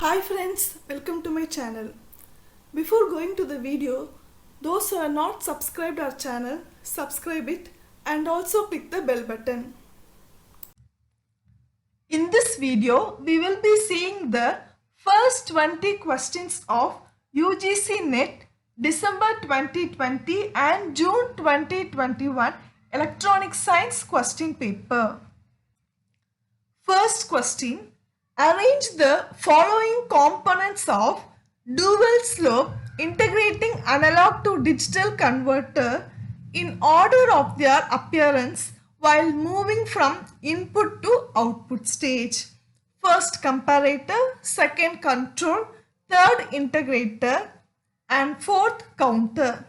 Hi friends, welcome to my channel. Before going to the video, those who are not subscribed our channel, subscribe it and also click the bell button. In this video, we will be seeing the first 20 questions of UGC NET December 2020 and June 2021 Electronic Science question paper. First question. Arrange the following components of dual slope integrating analog to digital converter in order of their appearance while moving from input to output stage. First comparator, second control, third integrator and fourth counter.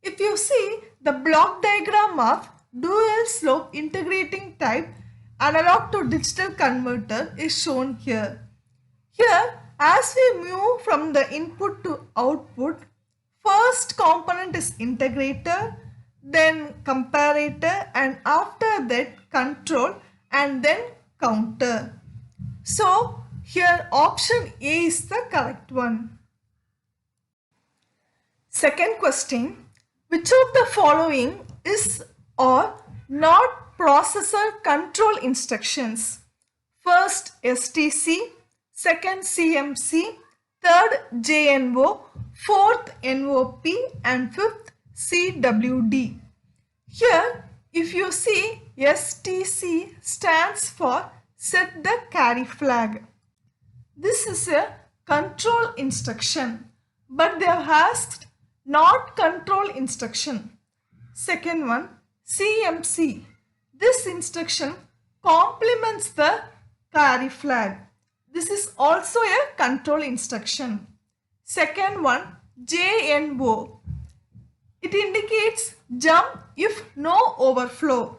If you see the block diagram of dual slope integrating type analog to digital converter is shown here. Here, as we move from the input to output, first component is integrator, then comparator, and after that control and then counter. So, here option A is the correct one. Second question, which of the following is or not processor control instructions? First STC, second CMC, third JNO, fourth NOP and fifth CWD. Here if you see STC stands for set the carry flag. This is a control instruction, but they have asked not control instruction. Second one CMC. This instruction complements the carry flag. This is also a control instruction. Second one JNO. It indicates jump if no overflow.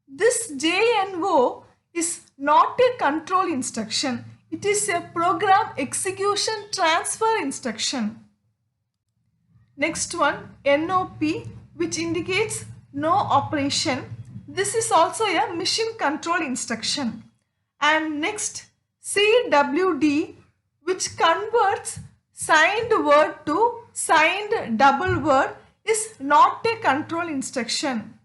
This JNO is not a control instruction. It is a program execution transfer instruction. Next one NOP, which indicates no operation. This is also a machine control instruction. And next CWD, which converts signed word to signed double word, is not a control instruction.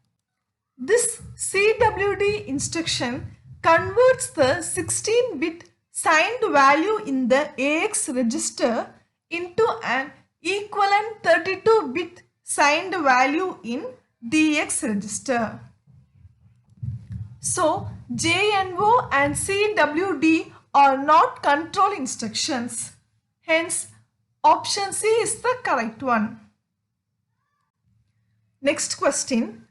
This CWD instruction converts the 16-bit signed value in the AX register into an equivalent 32-bit signed value in DX register. So JNO and CWD are not control instructions. Hence option C is the correct one. Next question.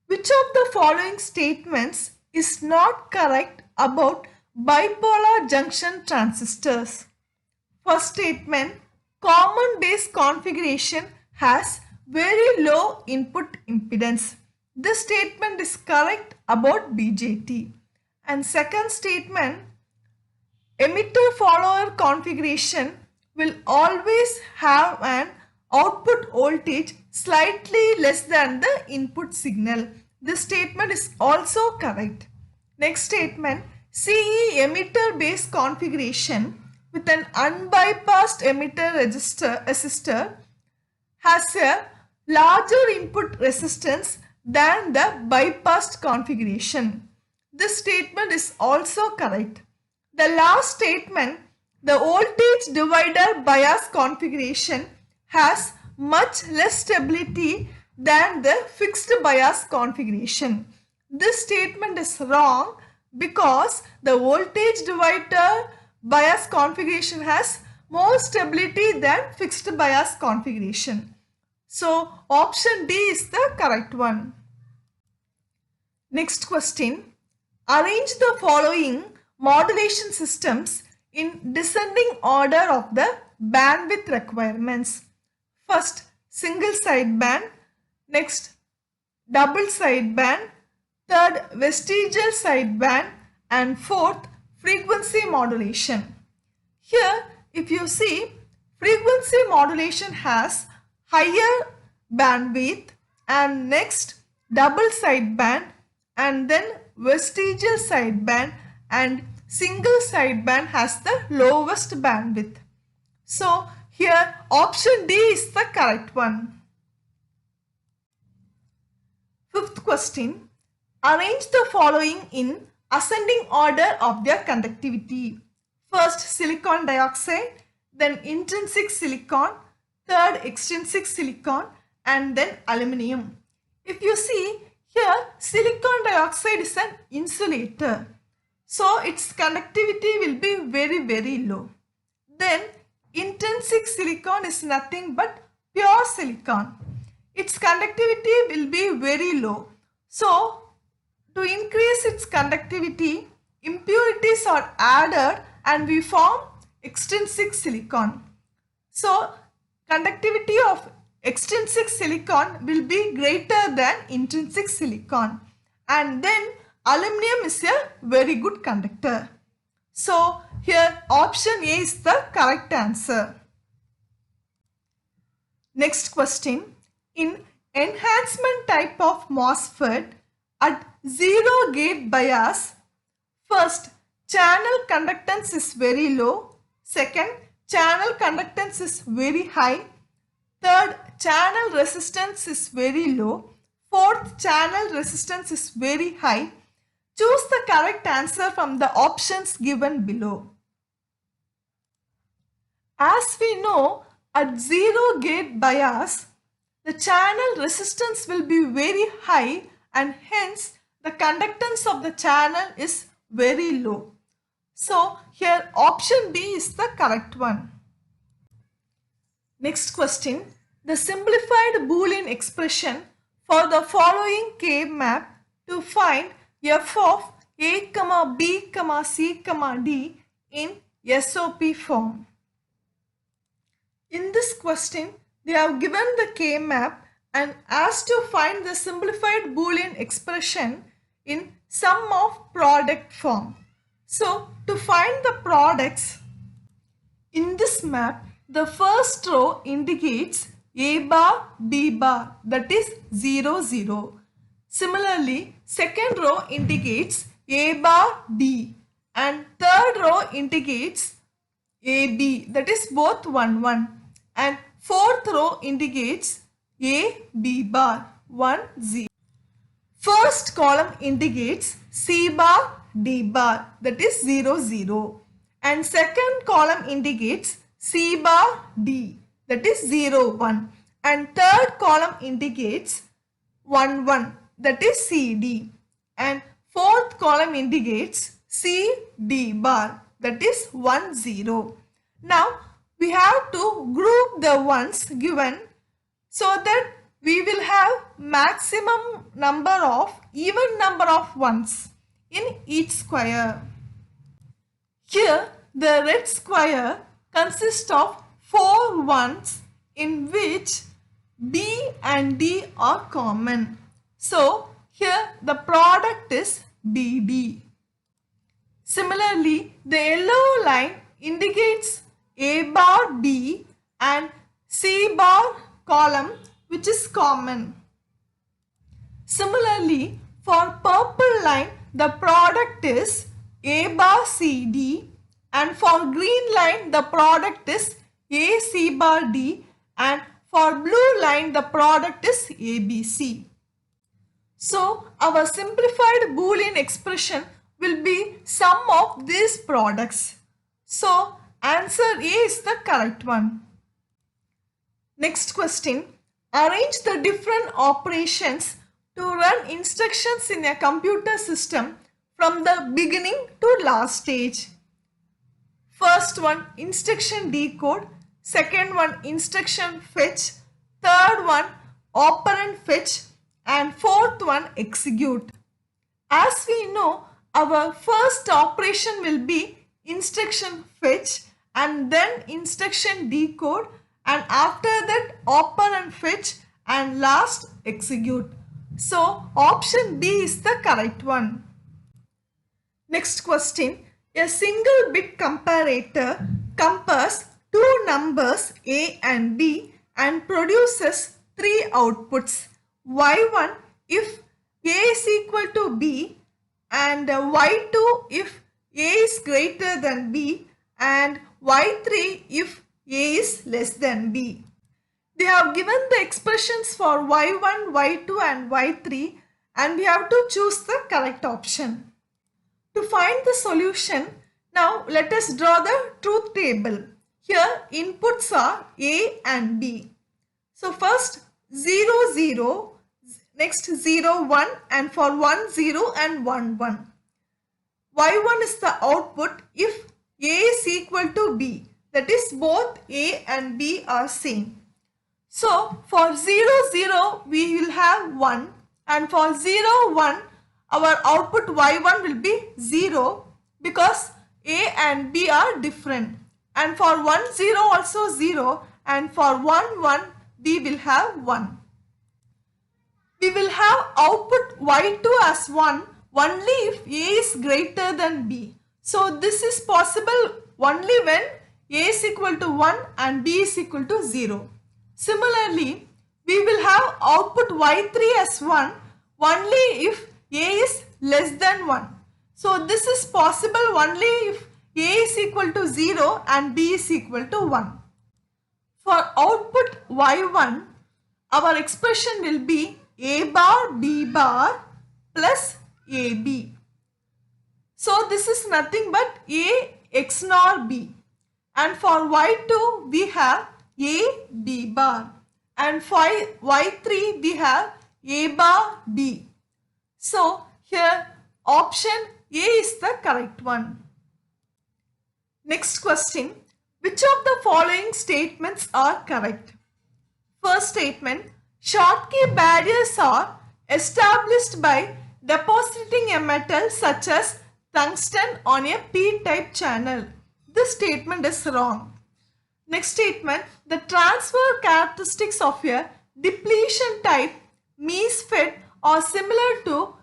Which of the following statements is not correct about bipolar junction transistors? First statement, common base configuration has very low input impedance. This statement is correct about BJT. And second statement, emitter follower configuration will always have an output voltage slightly less than the input signal. This statement is also correct. Next statement, CE emitter base configuration with an unbypassed emitter resistor has a larger input resistance than the bypassed configuration. This statement is also correct. The last statement, the voltage divider bias configuration has much less stability than the fixed bias configuration. This statement is wrong because the voltage divider bias configuration has more stability than fixed bias configuration. So option D is the correct one. Next question. Arrange the following modulation systems in descending order of the bandwidth requirements. First single sideband, next double sideband, third vestigial sideband and fourth frequency modulation. Here if you see, frequency modulation has higher bandwidth and next double sideband and then vestigial sideband and single sideband has the lowest bandwidth. So here option D is the correct one. Fifth question. Arrange the following in ascending order of their conductivity. First silicon dioxide, then intrinsic silicon, third extrinsic silicon, and then aluminium. If you see here, silicon dioxide is an insulator. So its conductivity will be very low. Then intrinsic silicon is nothing but pure silicon. Its conductivity will be very low. So to increase its conductivity, impurities are added and we form extrinsic silicon. So conductivity of extrinsic silicon will be greater than intrinsic silicon, and then aluminum is a very good conductor. So here option A is the correct answer. Next question. In enhancement type of MOSFET at zero gate bias, first channel conductance is very low, second channel conductance is very high, third channel resistance is very low, fourth channel resistance is very high. Choose the correct answer from the options given below. As we know, at zero gate bias, the channel resistance will be very high and hence the conductance of the channel is very low. So here option B is the correct one. Next question. The simplified Boolean expression for the following K map to find f of a, b, c, d in SOP form. In this question, they have given the K map and asked to find the simplified Boolean expression in sum of product form. So to find the products in this map, the first row indicates A bar, B bar, that is 0, 0. Similarly, second row indicates A bar, B, and third row indicates AB, that is both 1, 1, and fourth row indicates A, B bar, 1, 0. First column indicates C bar, D bar, that is 0, 0, and second column indicates C bar, D, that is 0, 1, and third column indicates 1, 1, that is CD, and fourth column indicates C, D bar, that is 1, 0. Now we have to group the ones given so that we will have maximum number of even number of ones in each square. Here the red square consists of 4 ones in which B and D are common. So here the product is BD. Similarly, the yellow line indicates A bar D and C bar column which is common. Similarly, for purple line the product is A bar CD, and for green line the product is A C bar D, and for blue line the product is ABC. So our simplified Boolean expression will be sum of these products. So answer A is the correct one. Next question. Arrange the different operations to run instructions in a computer system from the beginning to last stage. First one, instruction decode. Second one, instruction fetch. Third one, operand fetch. And fourth one, execute. As we know, our first operation will be instruction fetch and then instruction decode, and after that operand fetch and last execute. So option B is the correct one. Next question. A single bit comparator compares two numbers A and B and produces three outputs. Y1 if A is equal to B, and Y2 if A A is greater than B and Y3 if A is less than B. They have given the expressions for Y1, Y2 and Y3 and we have to choose the correct option. To find the solution, now let us draw the truth table. Here inputs are A and B. So first 0, 0, next 0, 1 and for 1, 0 and 1, 1. Y1 is the output if A is equal to B. That is both A and B are same. So for 0, 0 we will have 1 and for 0, 1 our output Y1 will be 0 because A and B are different. And for 1, 0 also 0 and for 1, 1 we will have 1. We will have output Y2 as 1 only if A is greater than B. So this is possible only when A is equal to 1 and B is equal to 0. Similarly, we will have output Y3 as 1 only if A is less than 1. So this is possible only if A is equal to 0 and B is equal to 1. For output Y1, our expression will be A bar B bar plus AB. So this is nothing but A XNOR B. And for Y2 we have A B bar. And for Y3 we have A bar B. So here option A is the correct one. Next question. Which of the following statements are correct? First statement. Schottky barriers are established by depositing a metal such as tungsten on a p-type channel. This statement is wrong. Next statement. The transfer characteristics of a depletion type MESFET are similar to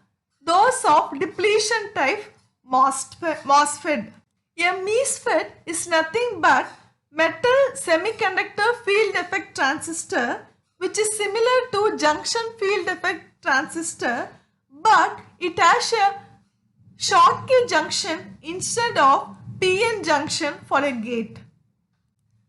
those of depletion type MOSFET. A MESFET is nothing but metal semiconductor field effect transistor which is similar to junction field effect transistor, but it has a Schottky junction instead of PN junction for a gate.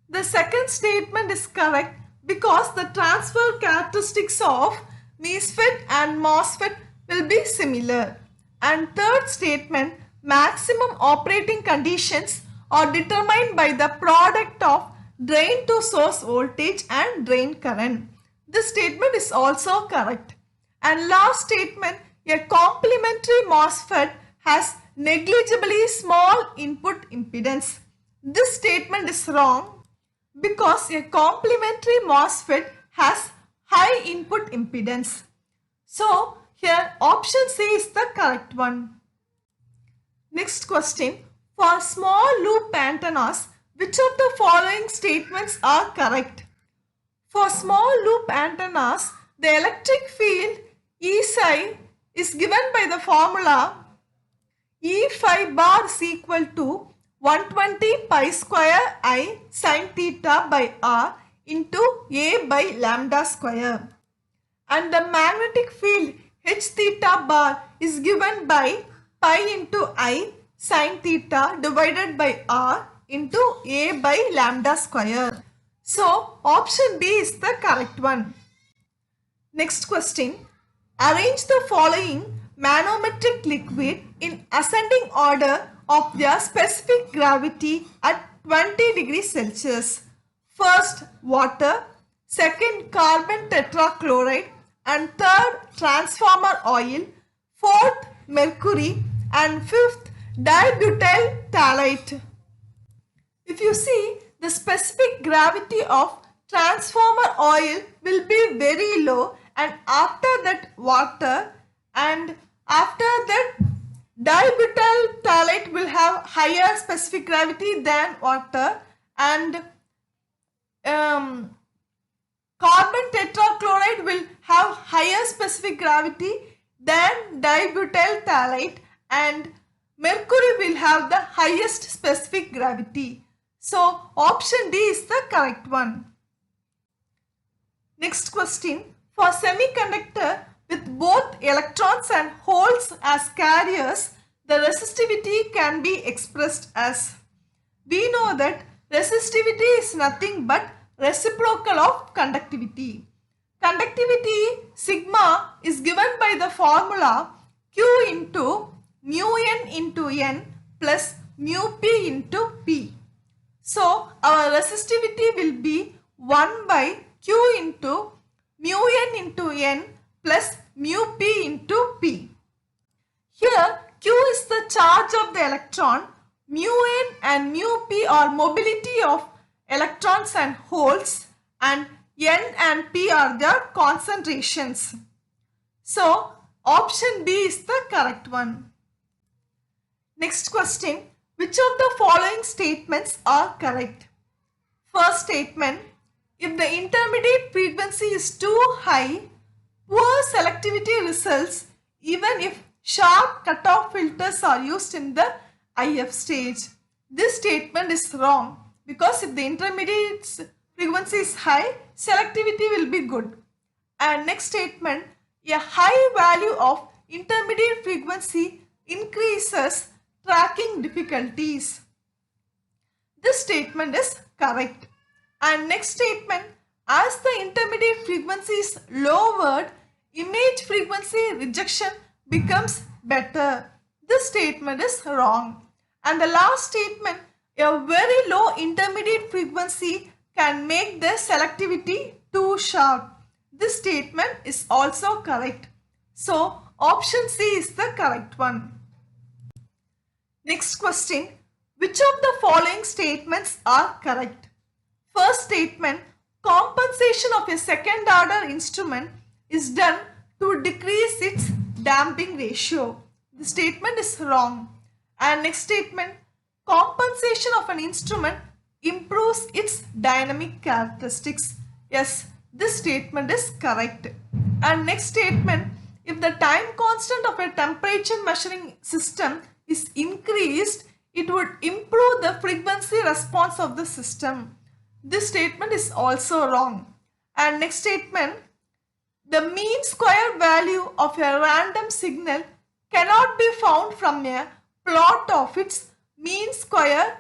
The second statement is correct because the transfer characteristics of MESFET and MOSFET will be similar. And third statement, maximum operating conditions are determined by the product of drain to source voltage and drain current. This statement is also correct. And last statement, a complementary MOSFET has negligibly small input impedance. This statement is wrong because a complementary MOSFET has high input impedance. So here option C is the correct one. Next question. For small loop antennas, which of the following statements are correct? For small loop antennas, the electric field E psi is given by the formula E phi bar is equal to 120 pi square I sin theta by R into A by lambda square. And the magnetic field H theta bar is given by pi into I sin theta divided by R into A by lambda square. So option B is the correct one. Next question. Arrange the following manometric liquid in ascending order of their specific gravity at 20 degrees Celsius. First, water. Second, carbon tetrachloride. And third, transformer oil. Fourth, mercury. And fifth, dibutyl phthalate. If you see, the specific gravity of transformer oil will be very low, and after that water, and after that dibutyl phthalate will have higher specific gravity than water, and carbon tetrachloride will have higher specific gravity than dibutyl phthalate, and mercury will have the highest specific gravity. So option D is the correct one. Next question. For semiconductor with both electrons and holes as carriers, the resistivity can be expressed as, we know that resistivity is nothing but reciprocal of conductivity. Conductivity sigma is given by the formula Q into mu n into n plus mu p into p. So our resistivity will be 1 by Q into mu n into n plus mu p into p. Here Q is the charge of the electron, mu n and mu p are mobility of electrons and holes, and n and p are their concentrations. So option B is the correct one. Next question, which of the following statements are correct? First statement, if the intermediate frequency is too high, poor selectivity results even if sharp cutoff filters are used in the IF stage. This statement is wrong because if the intermediate frequency is high, selectivity will be good. And next statement, a high value of intermediate frequency increases tracking difficulties. This statement is correct. And next statement, as the intermediate frequency is lowered, image frequency rejection becomes better. This statement is wrong. And the last statement, a very low intermediate frequency can make the selectivity too sharp. This statement is also correct. So option C is the correct one. Next question, which of the following statements are correct? First statement, compensation of a second order instrument is done to decrease its damping ratio. The statement is wrong. And next statement, compensation of an instrument improves its dynamic characteristics. Yes, this statement is correct. And next statement, if the time constant of a temperature measuring system is increased, it would improve the frequency response of the system. This statement is also wrong. And next statement, the mean square value of a random signal cannot be found from a plot of its mean square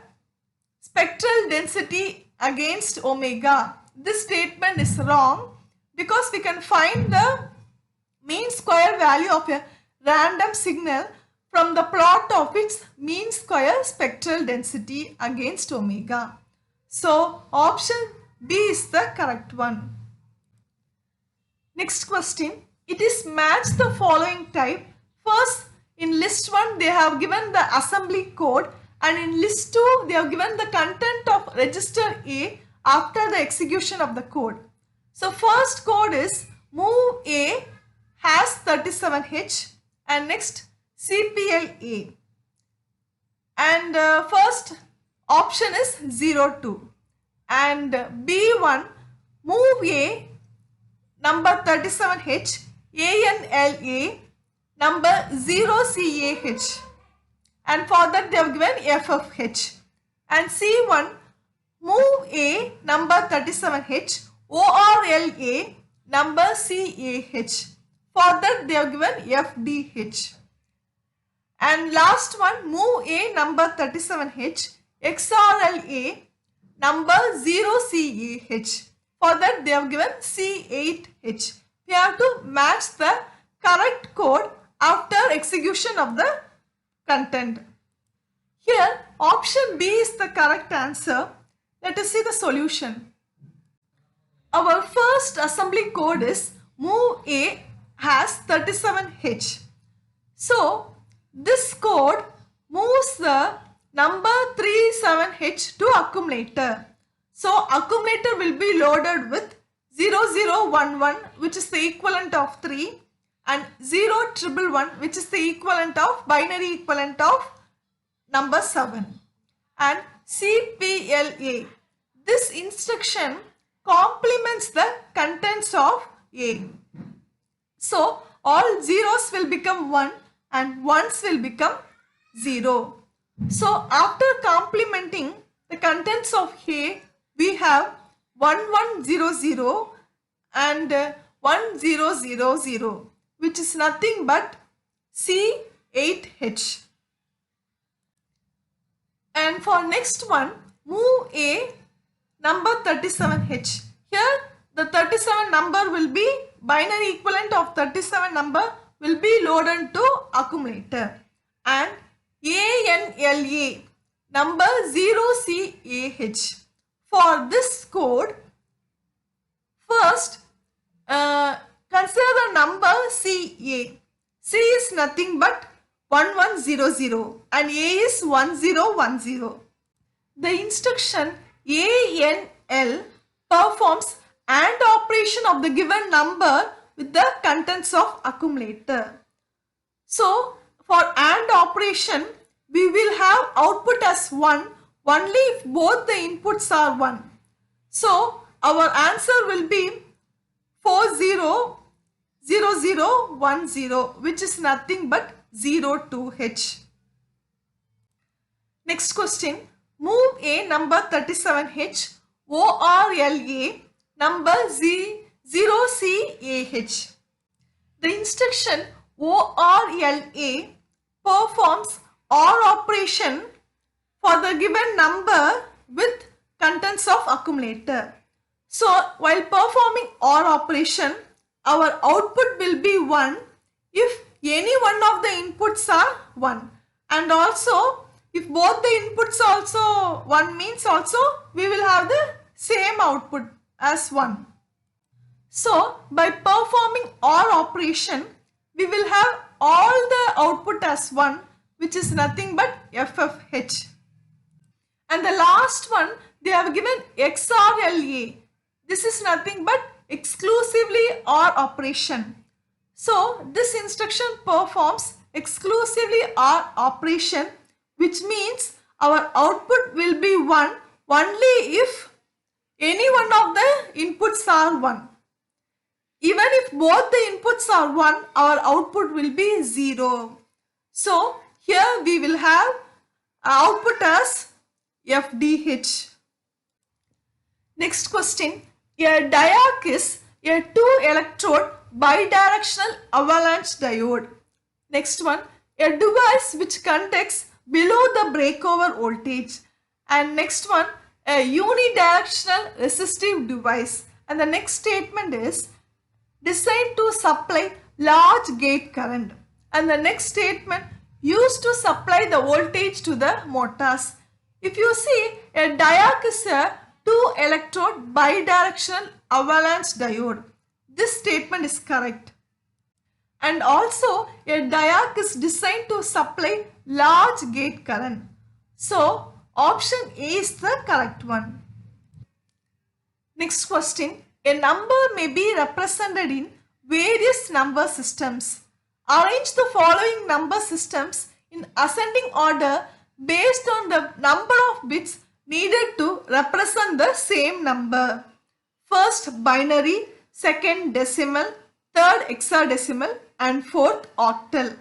spectral density against omega. This statement is wrong because we can find the mean square value of a random signal from the plot of its mean square spectral density against omega. So option B is the correct one. Next question, it is match the following type. First, in list 1 they have given the assembly code, and in list 2 they have given the content of register A after the execution of the code. So first code is move A has 37H, and next CPLA, and first option is 02, and B1 move A number 37H ANLA number 0CAH, and for that they have given FFH, and C1 move A number 37H ORLA number CAH, for that they have given FDH, and last one move A number 37H XRLA number 0CAH, for that they have given C8H. We have to match the correct code after execution of the content. Here option B is the correct answer. Let us see the solution. Our first assembly code is move A has 37H. So this code moves the number 37H to accumulator. So accumulator will be loaded with 0011, which is the equivalent of 3, and 0111, which is the equivalent of binary equivalent of number 7, and CPLA. This instruction complements the contents of A. So all zeros will become 1 and ones will become 0. So after complementing the contents of A, we have 1100 and 1000, which is nothing but C8H. And for next one, move a number 37H. Here the 37 number will be binary equivalent of 37 number will be loaded to accumulator. And ANLA number 0CAH. For this code, first consider the number CA. C is nothing but 1100 and A is 1010. The instruction ANL performs AND operation of the given number with the contents of accumulator. So for AND operation, we will have output as 1 only if both the inputs are 1. So our answer will be 400010, which is nothing but 02H. Next question. Move A number 37H ORLA number 0CAH. The instruction ORLA performs OR operation for the given number with contents of accumulator. So while performing OR operation, our output will be 1 if any one of the inputs are 1, and also if both the inputs also 1 means also we will have the same output as 1. So by performing OR operation, we will have all the output as 1, which is nothing but FFH. And the last one, they have given XRLA. This is nothing but exclusively OR operation. So this instruction performs exclusively OR operation, which means our output will be 1 only if any one of the inputs are 1. Even if both the inputs are 1, our output will be 0. So here we will have output as FDH. Next question. A diode is a 2-electrode bidirectional avalanche diode. Next one. A device which conducts below the breakover voltage. And next one. A unidirectional resistive device. And the next statement is designed to supply large gate current. And the next statement, used to supply the voltage to the motors. If you see, a diode is a 2-electrode bidirectional avalanche diode. This statement is correct. And also, a diode is designed to supply large gate current. So option A is the correct one. Next question. A number may be represented in various number systems. Arrange the following number systems in ascending order based on the number of bits needed to represent the same number. First binary, second decimal, third hexadecimal, and fourth octal.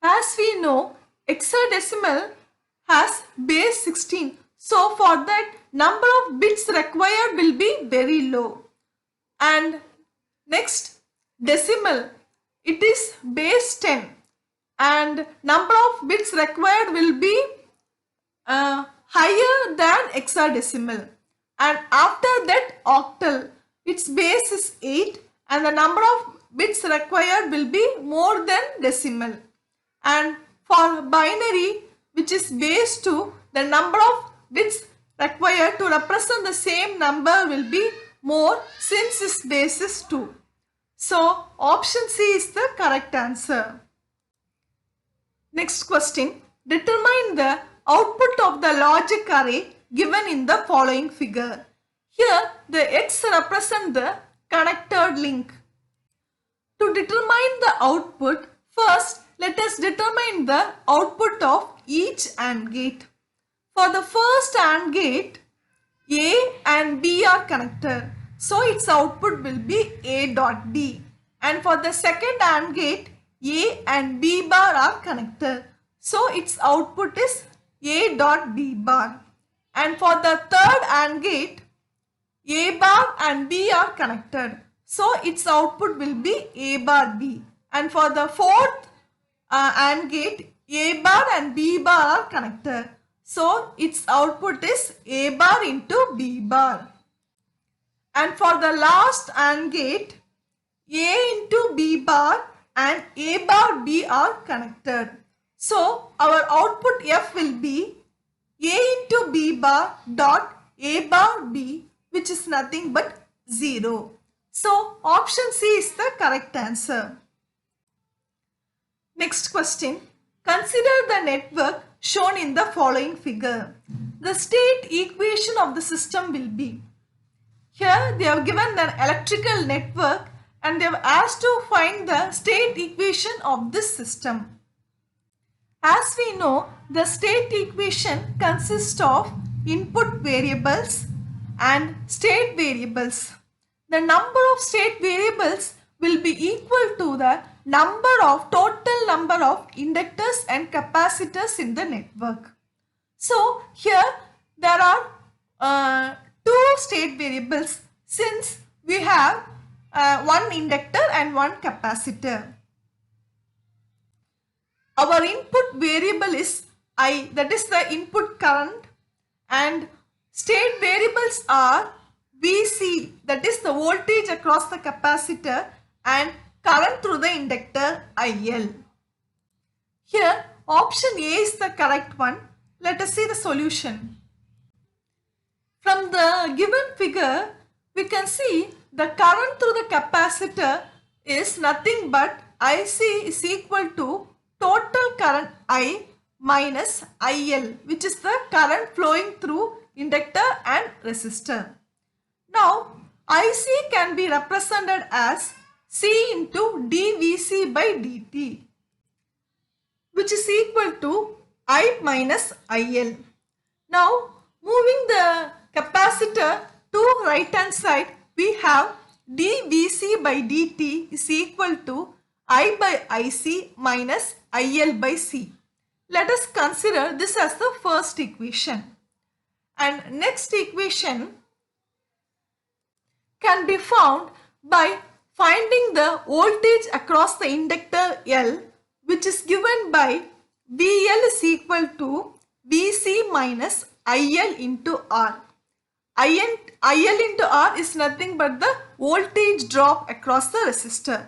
As we know, hexadecimal has base 16. So for that, number of bits required will be very low. And next, decimal, it is base 10. And number of bits required will be higher than hexadecimal. And after that, octal, its base is 8. And the number of bits required will be more than decimal. And for binary, which is base 2, the number of bits required to represent the same number will be more since its base is 2. So option C is the correct answer. Next question. Determine the output of the logic array given in the following figure. Here the X represents the connected link. To determine the output, first let us determine the output of each AND gate. For the first AND gate, A and B are connected. So its output will be A dot B. And for the second AND gate, A and B bar are connected. So its output is A dot B bar. And for the third AND gate, A bar and B are connected. So its output will be A bar B. And for the fourth AND gate, A bar and B bar are connected. So its output is A bar into B bar. And for the last AND gate, A into B bar and A bar B are connected. So our output F will be A into B bar dot A bar B, which is nothing but 0. So option C is the correct answer. Next question. Consider the network shown in the following figure. The state equation of the system will be. Here they have given an electrical network and they have asked to find the state equation of this system. As we know, the state equation consists of input variables and state variables. The number of state variables will be equal to the total number of inductors and capacitors in the network. So here there are two state variables since we have one inductor and one capacitor. Our input variable is I, that is the input current, and state variables are VC, that is the voltage across the capacitor, and current through the inductor IL. Here option A is the correct one. Let us see the solution. From the given figure, we can see the current through the capacitor is nothing but IC is equal to total current I minus IL, which is the current flowing through inductor and resistor. Now, IC can be represented as C into dVC by dt, which is equal to I minus IL. Now, moving the capacitor to right hand side, we have dVC by dt is equal to I by IC minus IL by C. Let us consider this as the first equation. And next equation can be found by finding the voltage across the inductor L, which is given by VL is equal to VC minus IL into R. IL into R is nothing but the voltage drop across the resistor.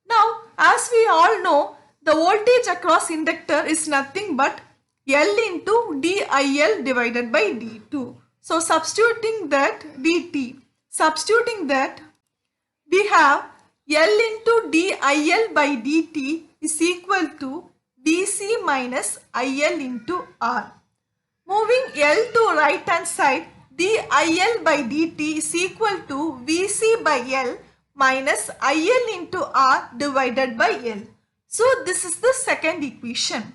Now, as we all know, the voltage across inductor is nothing but L into DIL divided by D2. So, substituting that dt, we have L into DIL by dt is equal to VC minus IL into R. Moving L to right hand side, DIL by dt is equal to VC by L minus IL into R divided by L. So this is the second equation.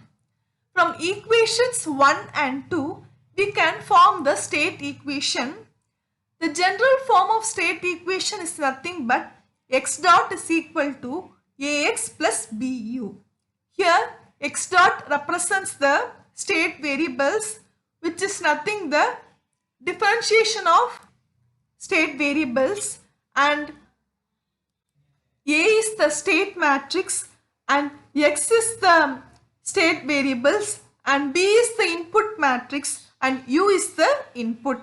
From equations 1 and 2, we can form the state equation. The general form of state equation is nothing but x dot is equal to AX plus BU. Here x dot represents the state variables, which is nothing the differentiation of state variables, and A is the state matrix and X is the state variables and B is the input matrix and U is the input.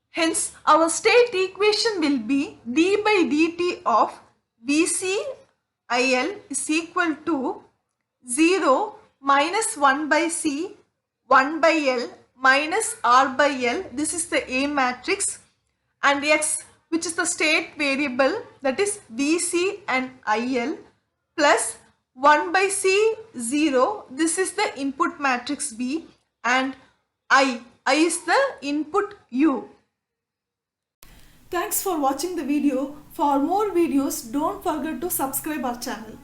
Hence, our state equation will be d by dt of VC IL is equal to 0 minus 1 by C, 1 by L minus R by L. This is the A matrix, and X, which is the state variable, that is VC and IL, plus 1 by C, 0. This is the input matrix B, and I is the input U. Thanks for watching the video. For more videos, don't forget to subscribe our channel.